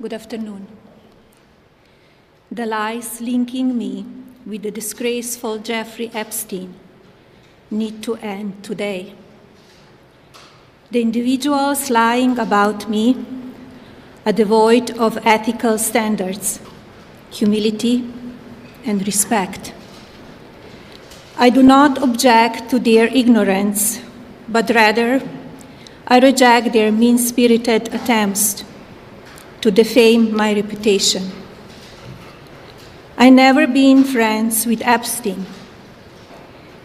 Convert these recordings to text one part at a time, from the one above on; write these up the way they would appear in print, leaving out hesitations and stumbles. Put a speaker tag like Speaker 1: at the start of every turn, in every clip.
Speaker 1: Good afternoon. The lies linking me with the disgraceful Jeffrey Epstein need to end today. The individuals lying about me are devoid of ethical standards, humility, and respect. I do not object to their ignorance, but rather I reject their mean-spirited attempts to defame my reputation. I never been friends with Epstein.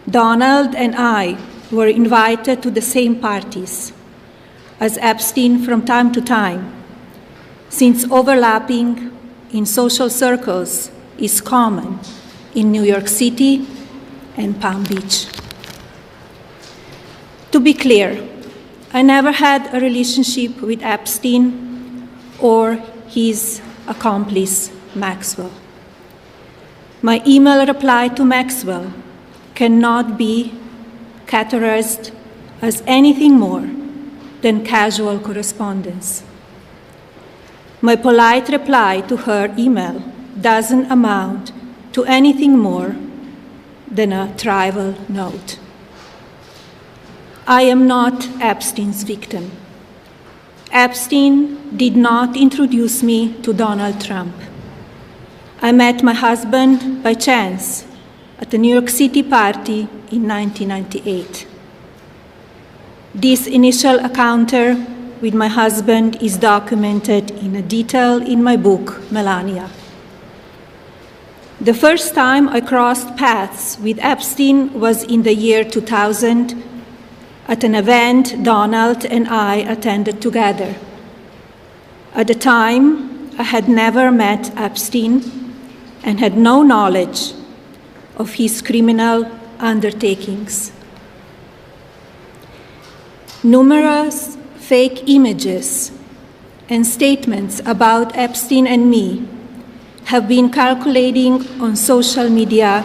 Speaker 1: Donald and I were invited to the same parties as Epstein from time to time, since overlapping in social circles is common in New York City and Palm Beach. To be clear, I never had a relationship with Epstein or his accomplice, Maxwell. My email reply to Maxwell cannot be categorized as anything more than casual correspondence. My polite reply to her email doesn't amount to anything more than a trivial note. I am not Epstein's victim. Epstein did not introduce me to Donald Trump. I met my husband by chance at a New York City party in 1998. This initial encounter with my husband is documented in detail in my book, Melania. The first time I crossed paths with Epstein was in the year 2000 at an event Donald and I attended together. At the time, I had never met Epstein and had no knowledge of his criminal undertakings. Numerous fake images and statements about Epstein and me have been circulating on social media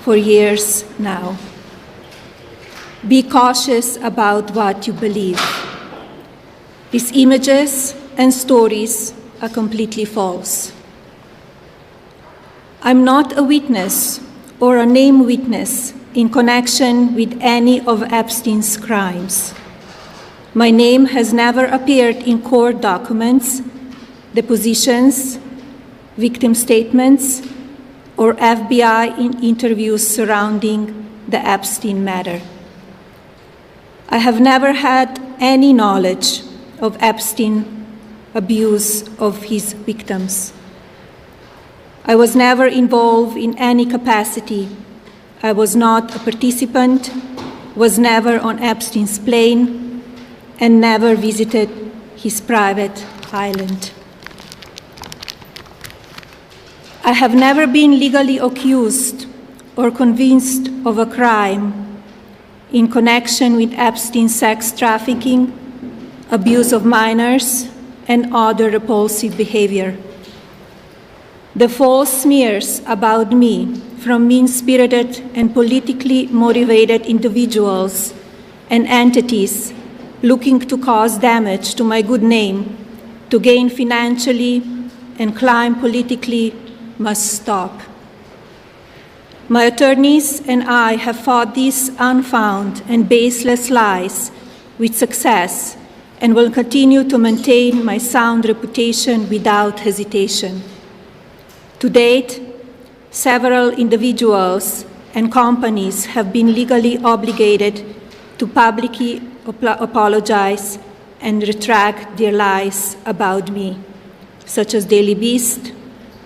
Speaker 1: for years now. Be cautious about what you believe. These images and stories are completely false. I'm not a witness or a named witness in connection with any of Epstein's crimes. My name has never appeared in court documents, depositions, victim statements, or FBI interviews surrounding the Epstein matter. I have never had any knowledge of Epstein's abuse of his victims. I was never involved in any capacity. I was not a participant, was never on Epstein's plane, and never visited his private island. I have never been legally accused or convinced of a crime in connection with Epstein's sex trafficking, abuse of minors, and other repulsive behavior. The false smears about me from mean-spirited and politically motivated individuals and entities looking to cause damage to my good name, to gain financially and climb politically, must stop. My attorneys and I have fought these unfounded and baseless lies with success and will continue to maintain my sound reputation without hesitation. To date, several individuals and companies have been legally obligated to publicly apologize and retract their lies about me, such as Daily Beast,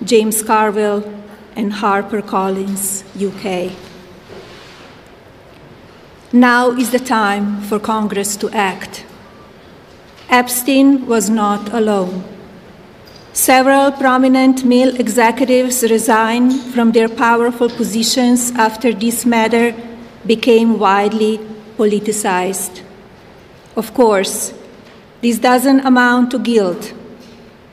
Speaker 1: James Carville, and HarperCollins, UK. Now is the time for Congress to act. Epstein was not alone. Several prominent male executives resigned from their powerful positions after this matter became widely politicized. Of course, this doesn't amount to guilt,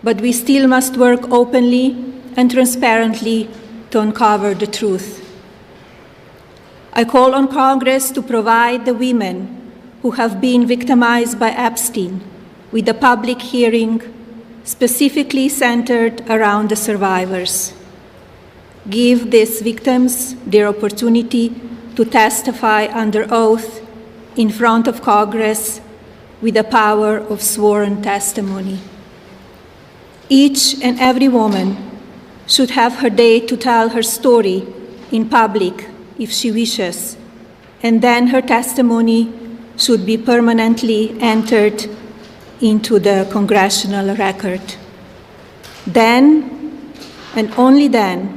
Speaker 1: but we still must work openly and transparently to uncover the truth. I call on Congress to provide the women who have been victimized by Epstein with a public hearing specifically centered around the survivors. Give these victims their opportunity to testify under oath in front of Congress with the power of sworn testimony. Each and every woman should have her day to tell her story in public if she wishes, and then her testimony should be permanently entered into the congressional record. Then, and only then,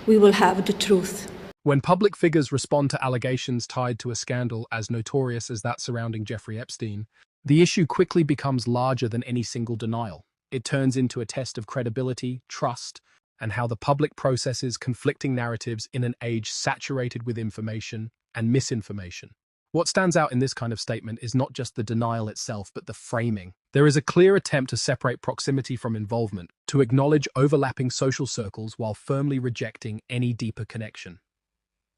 Speaker 1: we will have the truth.
Speaker 2: When public figures respond to allegations tied to a scandal as notorious as that surrounding Jeffrey Epstein, the issue quickly becomes larger than any single denial. It turns into a test of credibility, trust, and how the public processes conflicting narratives in an age saturated with information and misinformation. What stands out in this kind of statement is not just the denial itself, but the framing. There is a clear attempt to separate proximity from involvement, to acknowledge overlapping social circles while firmly rejecting any deeper connection.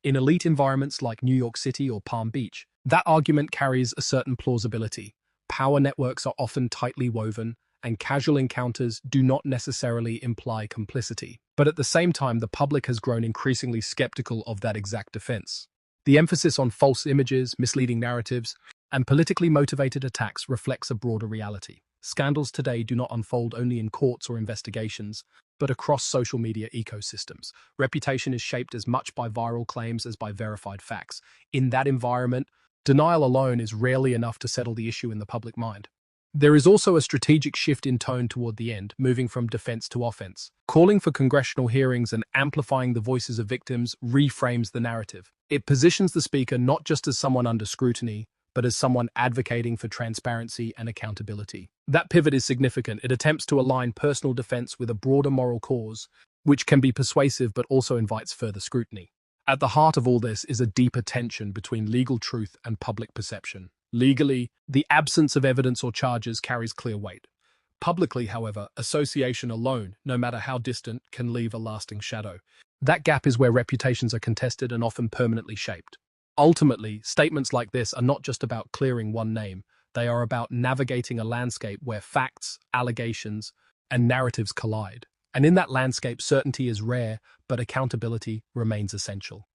Speaker 2: In elite environments like New York City or Palm Beach, that argument carries a certain plausibility. Power networks are often tightly woven, and casual encounters do not necessarily imply complicity. But at the same time, the public has grown increasingly skeptical of that exact defense. The emphasis on false images, misleading narratives, and politically motivated attacks reflects a broader reality. Scandals today do not unfold only in courts or investigations, but across social media ecosystems. Reputation is shaped as much by viral claims as by verified facts. In that environment, denial alone is rarely enough to settle the issue in the public mind. There is also a strategic shift in tone toward the end, moving from defense to offense. Calling for congressional hearings and amplifying the voices of victims reframes the narrative. It positions the speaker not just as someone under scrutiny, but as someone advocating for transparency and accountability. That pivot is significant. It attempts to align personal defense with a broader moral cause, which can be persuasive but also invites further scrutiny. At the heart of all this is a deeper tension between legal truth and public perception. Legally, the absence of evidence or charges carries clear weight. Publicly, however, association alone, no matter how distant, can leave a lasting shadow. That gap is where reputations are contested and often permanently shaped. Ultimately, statements like this are not just about clearing one name. They are about navigating a landscape where facts, allegations, and narratives collide. And in that landscape, certainty is rare, but accountability remains essential.